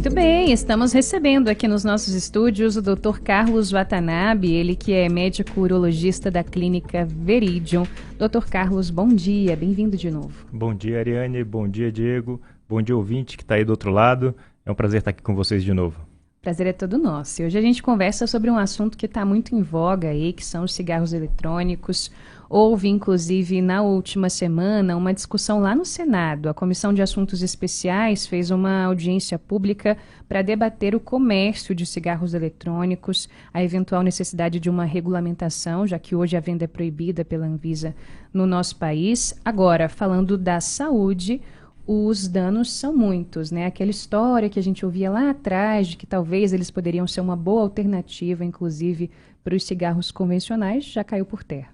Muito bem, estamos recebendo aqui nos nossos estúdios o Dr. Carlos Watanabe, ele que é médico urologista da clínica Veridium. Dr. Carlos, bom dia, bem-vindo de novo. Bom dia, Ariane, bom dia, Diego, bom dia, ouvinte que está aí do outro lado. É um prazer estar aqui com vocês de novo. Prazer é todo nosso. E hoje a gente conversa sobre um assunto que está muito em voga aí, que são os cigarros eletrônicos. Houve, inclusive, na última semana, uma discussão lá no Senado. A Comissão de Assuntos Especiais fez uma audiência pública para debater o comércio de cigarros eletrônicos, a eventual necessidade de uma regulamentação, já que hoje a venda é proibida pela Anvisa no nosso país. Agora, falando da saúde, os danos são muitos, né? Aquela história que a gente ouvia lá atrás de que talvez eles poderiam ser uma boa alternativa, inclusive, para os cigarros convencionais, já caiu por terra.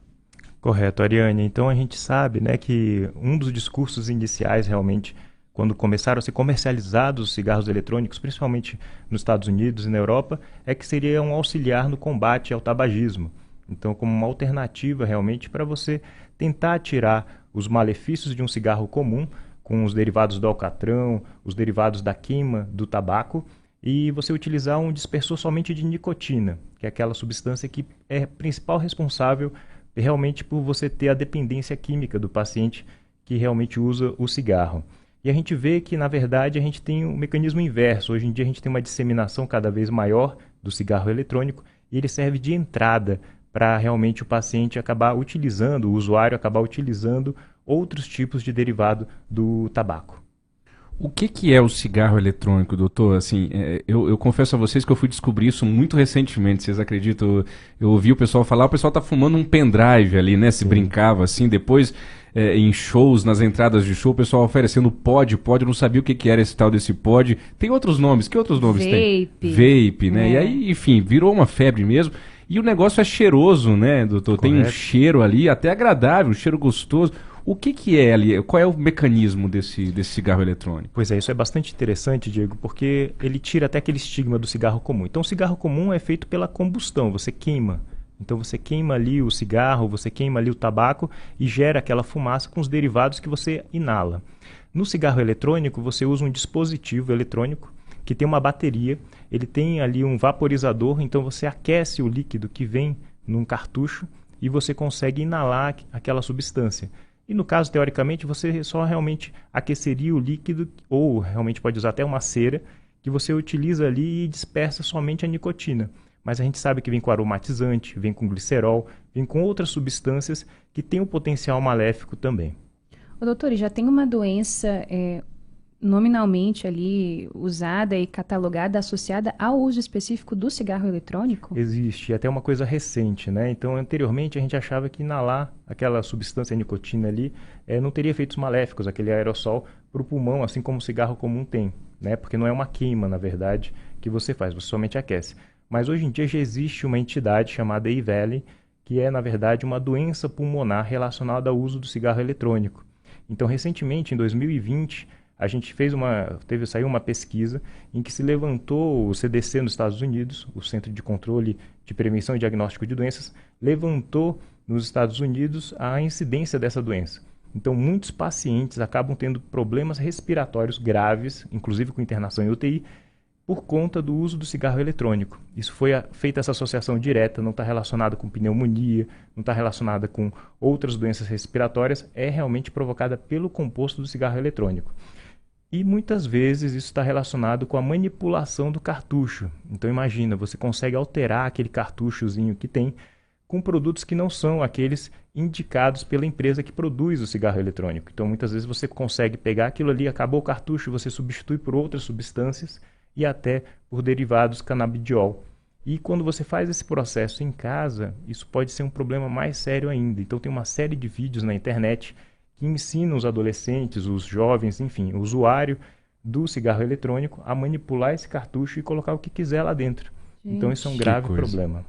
Correto, Ariane. Então a gente sabe, né, que um dos discursos iniciais realmente, quando começaram a ser comercializados os cigarros eletrônicos, principalmente nos Estados Unidos e na Europa, é que seria um auxiliar no combate ao tabagismo. Então, como uma alternativa realmente para você tentar tirar os malefícios de um cigarro comum, com os derivados do alcatrão, os derivados da queima do tabaco, e você utilizar um dispersor somente de nicotina, que é aquela substância que é a principal responsável realmente por você ter a dependência química do paciente que realmente usa o cigarro. E a gente vê que, na verdade, a gente tem um mecanismo inverso. Hoje em dia a gente tem uma disseminação cada vez maior do cigarro eletrônico e ele serve de entrada para realmente o paciente acabar utilizando, o usuário acabar utilizando outros tipos de derivado do tabaco. O que é o cigarro eletrônico, doutor? Assim, eu confesso a vocês que eu fui descobrir isso muito recentemente, vocês acreditam? Eu ouvi o pessoal falar, o pessoal tá fumando um pendrive ali, né? Se brincava assim, depois em shows, nas entradas de show, o pessoal oferecendo pod, eu não sabia o que era esse tal desse pod. Tem outros nomes, que outros nomes tem? Vape, né? E aí, enfim, virou uma febre mesmo. E o negócio é cheiroso, né, doutor? Correto. Tem um cheiro ali, até agradável, um cheiro gostoso. O que é ali? Qual é o mecanismo desse cigarro eletrônico? Pois é, isso é bastante interessante, Diego, porque ele tira até aquele estigma do cigarro comum. Então, o cigarro comum é feito pela combustão, você queima. Então, você queima ali o cigarro, você queima ali o tabaco e gera aquela fumaça com os derivados que você inala. No cigarro eletrônico, você usa um dispositivo eletrônico que tem uma bateria, ele tem ali um vaporizador, então você aquece o líquido que vem num cartucho e você consegue inalar aquela substância. E no caso, teoricamente, você só realmente aqueceria o líquido, ou realmente pode usar até uma cera, que você utiliza ali e dispersa somente a nicotina. Mas a gente sabe que vem com aromatizante, vem com glicerol, vem com outras substâncias que têm um potencial maléfico também. Ô, doutor, já tem uma doença nominalmente ali usada e catalogada, associada ao uso específico do cigarro eletrônico? Existe, até uma coisa recente, né? Então, anteriormente a gente achava que inalar aquela substância nicotina ali não teria efeitos maléficos, aquele aerossol para o pulmão, assim como o cigarro comum tem, né? Porque não é uma queima, na verdade, que você faz, você somente aquece. Mas hoje em dia já existe uma entidade chamada EVALI, que é, na verdade, uma doença pulmonar relacionada ao uso do cigarro eletrônico. Então, recentemente, em 2020, a gente saiu uma pesquisa em que se levantou o CDC nos Estados Unidos, o Centro de Controle de Prevenção e Diagnóstico de Doenças, levantou nos Estados Unidos a incidência dessa doença. Então, muitos pacientes acabam tendo problemas respiratórios graves, inclusive com internação em UTI, por conta do uso do cigarro eletrônico. Isso foi feita essa associação direta, não está relacionada com pneumonia, não está relacionada com outras doenças respiratórias, é realmente provocada pelo composto do cigarro eletrônico. E muitas vezes isso está relacionado com a manipulação do cartucho. Então imagina, você consegue alterar aquele cartuchozinho que tem com produtos que não são aqueles indicados pela empresa que produz o cigarro eletrônico. Então muitas vezes você consegue pegar aquilo ali, acabou o cartucho, você substitui por outras substâncias e até por derivados canabidiol. E quando você faz esse processo em casa, isso pode ser um problema mais sério ainda. Então tem uma série de vídeos na internet que ensina os adolescentes, os jovens, enfim, o usuário do cigarro eletrônico a manipular esse cartucho e colocar o que quiser lá dentro. Gente, então isso é um grave problema.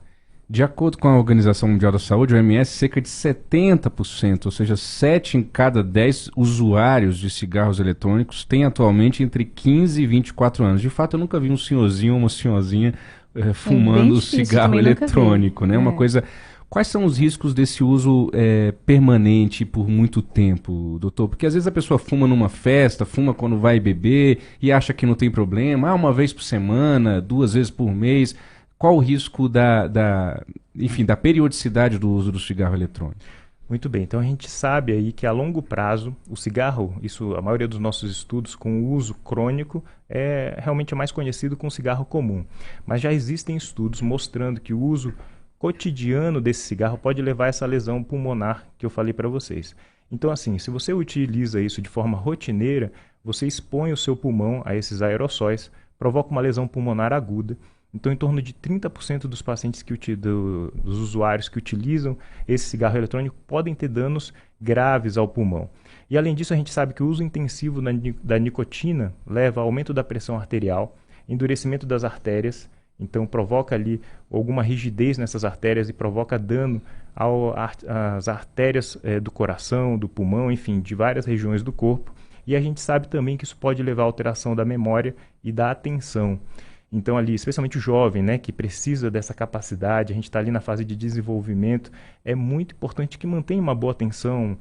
De acordo com a Organização Mundial da Saúde, o OMS, cerca de 70%, ou seja, 7 em cada 10 usuários de cigarros eletrônicos têm atualmente entre 15 e 24 anos. De fato, eu nunca vi um senhorzinho ou uma senhorzinha fumando cigarro eletrônico, né? Uma coisa Quais são os riscos desse uso permanente por muito tempo, doutor? Porque às vezes a pessoa fuma numa festa, fuma quando vai beber e acha que não tem problema. Uma vez por semana, 2 vezes por mês. Qual o risco enfim, da periodicidade do uso do cigarro eletrônico? Muito bem, então a gente sabe aí que a longo prazo o cigarro, isso a maioria dos nossos estudos com o uso crônico é realmente mais conhecido com o cigarro comum. Mas já existem estudos mostrando que o uso cotidiano desse cigarro pode levar a essa lesão pulmonar que eu falei para vocês. Então assim, se você utiliza isso de forma rotineira, você expõe o seu pulmão a esses aerossóis, provoca uma lesão pulmonar aguda. Então, em torno de 30% dos pacientes dos usuários que utilizam esse cigarro eletrônico podem ter danos graves ao pulmão. E, além disso, a gente sabe que o uso intensivo da nicotina leva ao aumento da pressão arterial, endurecimento das artérias, então provoca ali alguma rigidez nessas artérias e provoca dano às artérias do coração, do pulmão, enfim, de várias regiões do corpo. E a gente sabe também que isso pode levar à alteração da memória e da atenção. Então ali, especialmente o jovem, né, que precisa dessa capacidade, a gente está ali na fase de desenvolvimento, é muito importante que mantenha uma boa atenção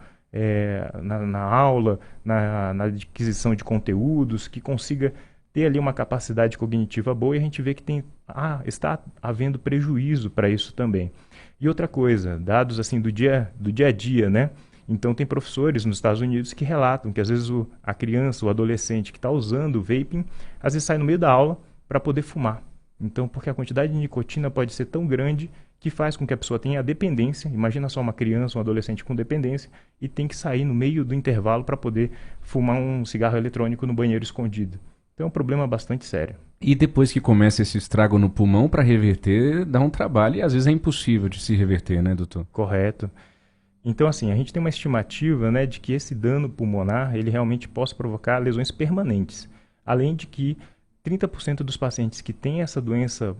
na aula, na aquisição de conteúdos, que consiga ter ali uma capacidade cognitiva boa e a gente vê que está havendo prejuízo para isso também. E outra coisa, dados assim do dia a dia, né? Então tem professores nos Estados Unidos que relatam que às vezes a criança, o adolescente que está usando o vaping, às vezes sai no meio da aula para poder fumar. Então, porque a quantidade de nicotina pode ser tão grande que faz com que a pessoa tenha dependência. Imagina só uma criança, um adolescente com dependência e tem que sair no meio do intervalo para poder fumar um cigarro eletrônico no banheiro escondido. Então é um problema bastante sério. E depois que começa esse estrago no pulmão, para reverter, dá um trabalho e às vezes é impossível de se reverter, né, doutor? Correto. Então, assim, a gente tem uma estimativa, né, de que esse dano pulmonar, ele realmente possa provocar lesões permanentes. Além de que 30% dos pacientes que têm essa doença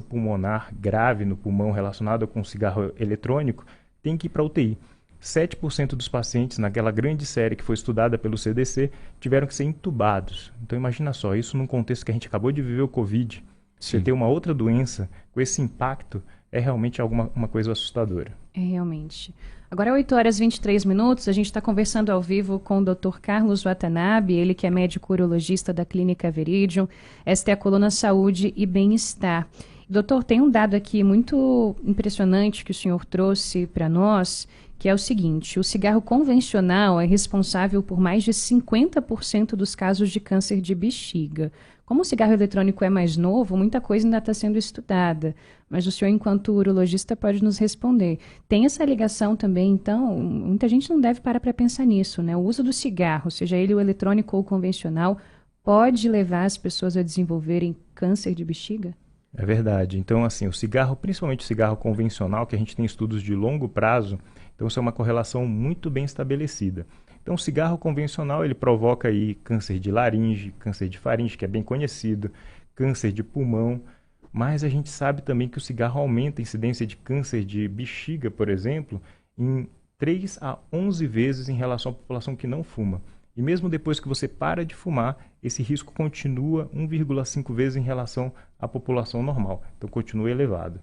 pulmonar grave no pulmão relacionada com o cigarro eletrônico, têm que ir para a UTI. 7% dos pacientes, naquela grande série que foi estudada pelo CDC, tiveram que ser entubados. Então imagina só, isso num contexto que a gente acabou de viver o Covid, você ter uma outra doença com esse impacto é realmente uma coisa assustadora. É realmente. Agora é 8h23, a gente está conversando ao vivo com o Dr. Carlos Watanabe, ele que é médico urologista da Clínica Veridium. Esta é a coluna Saúde e Bem-Estar. Doutor, tem um dado aqui muito impressionante que o senhor trouxe para nós, que é o seguinte: o cigarro convencional é responsável por mais de 50% dos casos de câncer de bexiga. Como o cigarro eletrônico é mais novo, muita coisa ainda está sendo estudada, mas o senhor, enquanto urologista, pode nos responder. Tem essa ligação também, então? Muita gente não deve parar para pensar nisso, né? O uso do cigarro, seja ele o eletrônico ou o convencional, pode levar as pessoas a desenvolverem câncer de bexiga? É verdade. Então, assim, o cigarro, principalmente o cigarro convencional, que a gente tem estudos de longo prazo, então isso é uma correlação muito bem estabelecida. Então, o cigarro convencional, ele provoca aí câncer de laringe, câncer de faringe, que é bem conhecido, câncer de pulmão, mas a gente sabe também que o cigarro aumenta a incidência de câncer de bexiga, por exemplo, em 3 a 11 vezes em relação à população que não fuma. E mesmo depois que você para de fumar, esse risco continua 1,5 vezes em relação à população normal. Então, continua elevado.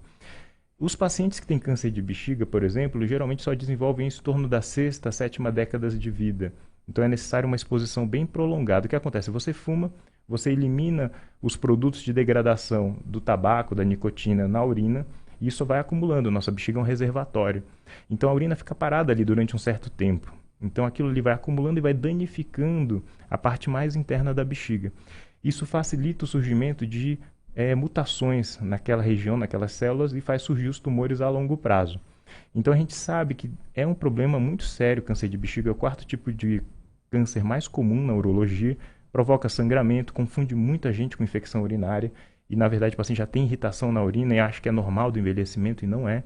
Os pacientes que têm câncer de bexiga, por exemplo, geralmente só desenvolvem isso em torno da 6ª, 7ª década de vida. Então é necessário uma exposição bem prolongada. O que acontece? Você fuma, você elimina os produtos de degradação do tabaco, da nicotina na urina, e isso vai acumulando. Nossa bexiga é um reservatório. Então a urina fica parada ali durante um certo tempo. Então aquilo ali vai acumulando e vai danificando a parte mais interna da bexiga. Isso facilita o surgimento de mutações naquela região, naquelas células, e faz surgir os tumores a longo prazo. Então a gente sabe que é um problema muito sério o câncer de bexiga, é o 4º tipo de câncer mais comum na urologia, provoca sangramento, confunde muita gente com infecção urinária, e na verdade o paciente já tem irritação na urina e acha que é normal do envelhecimento, e não é.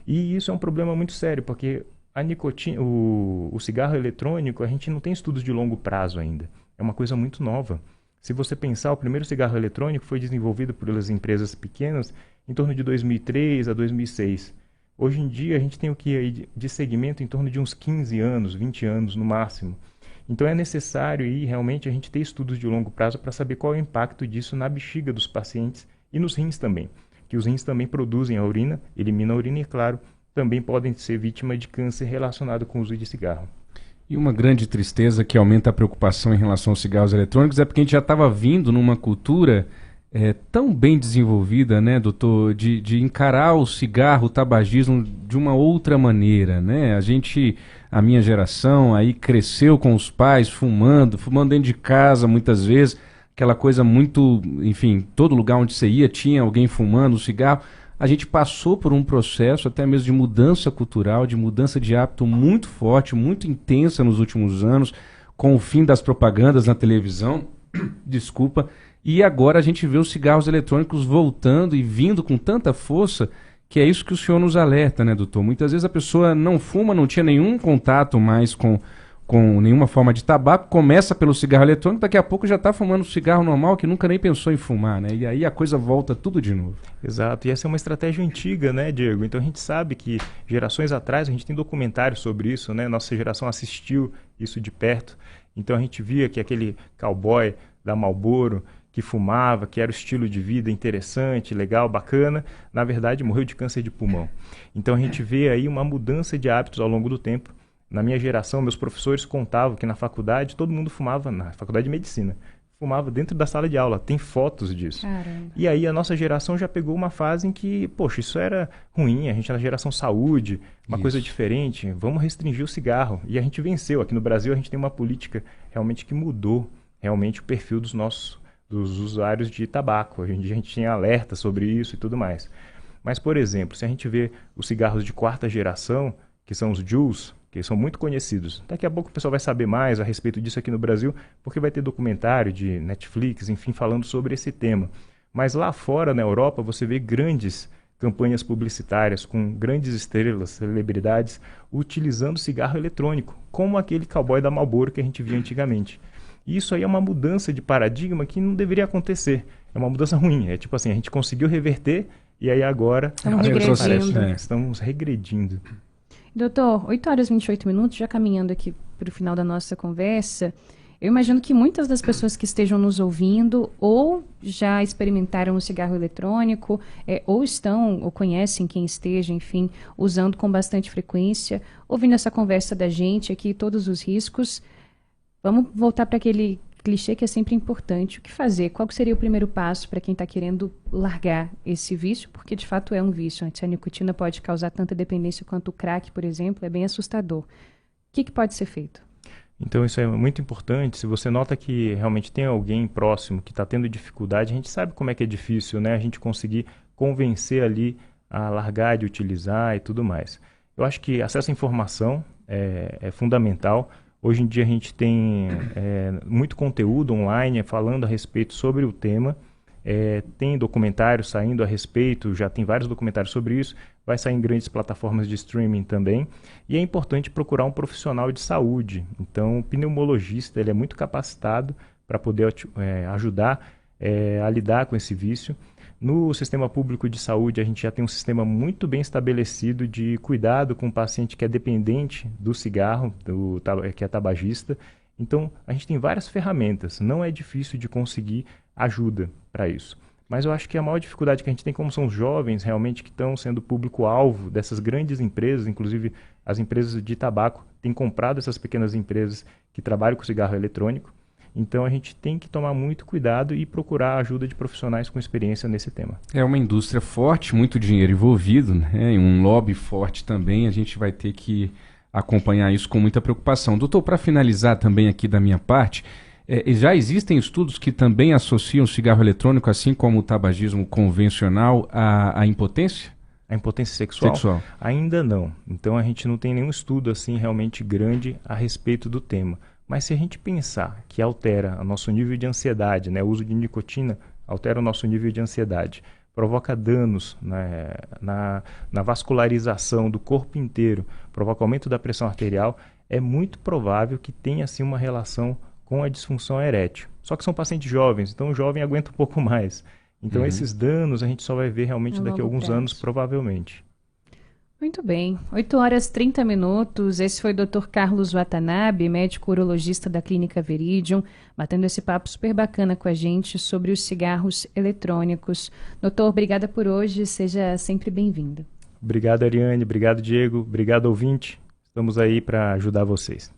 E isso é um problema muito sério, porque a nicotina, o cigarro eletrônico, a gente não tem estudos de longo prazo ainda, é uma coisa muito nova. Se você pensar, o primeiro cigarro eletrônico foi desenvolvido pelas empresas pequenas em torno de 2003 a 2006. Hoje em dia, a gente tem o que aí de segmento em torno de uns 15 anos, 20 anos no máximo. Então é necessário aí, realmente a gente ter estudos de longo prazo para saber qual é o impacto disso na bexiga dos pacientes e nos rins também. Que os rins também produzem a urina, eliminam a urina e, claro, também podem ser vítimas de câncer relacionado com o uso de cigarro. E uma grande tristeza que aumenta a preocupação em relação aos cigarros eletrônicos é porque a gente já estava vindo numa cultura tão bem desenvolvida, né, doutor, de encarar o cigarro, o tabagismo de uma outra maneira, né? A minha geração aí cresceu com os pais fumando dentro de casa muitas vezes, aquela coisa muito, enfim, todo lugar onde você ia tinha alguém fumando cigarro. A gente passou por um processo até mesmo de mudança cultural, de mudança de hábito muito forte, muito intensa nos últimos anos, com o fim das propagandas na televisão, desculpa, e agora a gente vê os cigarros eletrônicos voltando e vindo com tanta força, que é isso que o senhor nos alerta, né, doutor? Muitas vezes a pessoa não fuma, não tinha nenhum contato mais com nenhuma forma de tabaco, começa pelo cigarro eletrônico, daqui a pouco já está fumando um cigarro normal que nunca nem pensou em fumar, né? E aí a coisa volta tudo de novo. Exato, e essa é uma estratégia antiga, né, Diego? Então a gente sabe que gerações atrás, a gente tem documentários sobre isso, né? Nossa geração assistiu isso de perto, então a gente via que aquele cowboy da Marlboro que fumava, que era o estilo de vida interessante, legal, bacana, na verdade morreu de câncer de pulmão. Então a gente vê aí uma mudança de hábitos ao longo do tempo. Na minha geração, meus professores contavam que na faculdade todo mundo fumava, na faculdade de medicina, fumava dentro da sala de aula, tem fotos disso. Caramba. E aí a nossa geração já pegou uma fase em que, poxa, isso era ruim, a gente era geração saúde, uma coisa diferente, vamos restringir o cigarro. E a gente venceu. Aqui no Brasil a gente tem uma política realmente que mudou realmente o perfil dos usuários de tabaco. Hoje em dia a gente tinha alerta sobre isso e tudo mais. Mas, por exemplo, se a gente vê os cigarros de quarta geração, que são os Juuls, que são muito conhecidos. Daqui a pouco o pessoal vai saber mais a respeito disso aqui no Brasil, porque vai ter documentário de Netflix, enfim, falando sobre esse tema. Mas lá fora, na Europa, você vê grandes campanhas publicitárias com grandes estrelas, celebridades, utilizando cigarro eletrônico, como aquele cowboy da Marlboro que a gente via antigamente. E isso aí é uma mudança de paradigma que não deveria acontecer. É uma mudança ruim. É tipo assim, a gente conseguiu reverter e aí agora estamos regredindo. Doutor, 8 horas e 28 minutos, já caminhando aqui para o final da nossa conversa, eu imagino que muitas das pessoas que estejam nos ouvindo ou já experimentaram o cigarro eletrônico, ou estão, ou conhecem quem esteja, enfim, usando com bastante frequência, ouvindo essa conversa da gente aqui, todos os riscos. Vamos voltar para aquele clichê que é sempre importante. O que fazer? Qual seria o primeiro passo para quem está querendo largar esse vício? Porque, de fato, é um vício. A nicotina pode causar tanta dependência quanto o crack, por exemplo. É bem assustador. O que pode ser feito? Então, isso é muito importante. Se você nota que realmente tem alguém próximo que está tendo dificuldade, a gente sabe como é que é difícil, né? A gente conseguir convencer ali a largar de utilizar e tudo mais. Eu acho que acesso à informação é fundamental. Hoje em dia a gente tem muito conteúdo online falando a respeito sobre o tema. Tem documentários saindo a respeito, já tem vários documentários sobre isso. Vai sair em grandes plataformas de streaming também. E é importante procurar um profissional de saúde. Então, o pneumologista ele é muito capacitado para poder ajudar a lidar com esse vício. No sistema público de saúde, a gente já tem um sistema muito bem estabelecido de cuidado com o paciente que é dependente do cigarro, que é tabagista. Então, a gente tem várias ferramentas. Não é difícil de conseguir ajuda para isso. Mas eu acho que a maior dificuldade que a gente tem, como são os jovens realmente que estão sendo público-alvo dessas grandes empresas, inclusive as empresas de tabaco têm comprado essas pequenas empresas que trabalham com cigarro eletrônico. Então a gente tem que tomar muito cuidado e procurar a ajuda de profissionais com experiência nesse tema. É uma indústria forte, muito dinheiro envolvido, né? E um lobby forte também. A gente vai ter que acompanhar isso com muita preocupação. Doutor, para finalizar também aqui da minha parte, já existem estudos que também associam o cigarro eletrônico, assim como o tabagismo convencional, à impotência? A impotência sexual? Ainda não. Então a gente não tem nenhum estudo assim realmente grande a respeito do tema. Mas se a gente pensar que altera o nosso nível de ansiedade, né? O uso de nicotina altera o nosso nível de ansiedade, provoca danos, né, na vascularização do corpo inteiro, provoca aumento da pressão arterial, é muito provável que tenha assim uma relação com a disfunção erétil. Só que são pacientes jovens, então o jovem aguenta um pouco mais. Então esses danos a gente só vai ver realmente daqui a alguns anos, provavelmente. Muito bem. 8 horas e 30 minutos. Esse foi o Dr. Carlos Watanabe, médico urologista da Clínica Veridium, batendo esse papo super bacana com a gente sobre os cigarros eletrônicos. Doutor, obrigada por hoje. Seja sempre bem-vindo. Obrigado, Ariane. Obrigado, Diego. Obrigado, ouvinte. Estamos aí para ajudar vocês.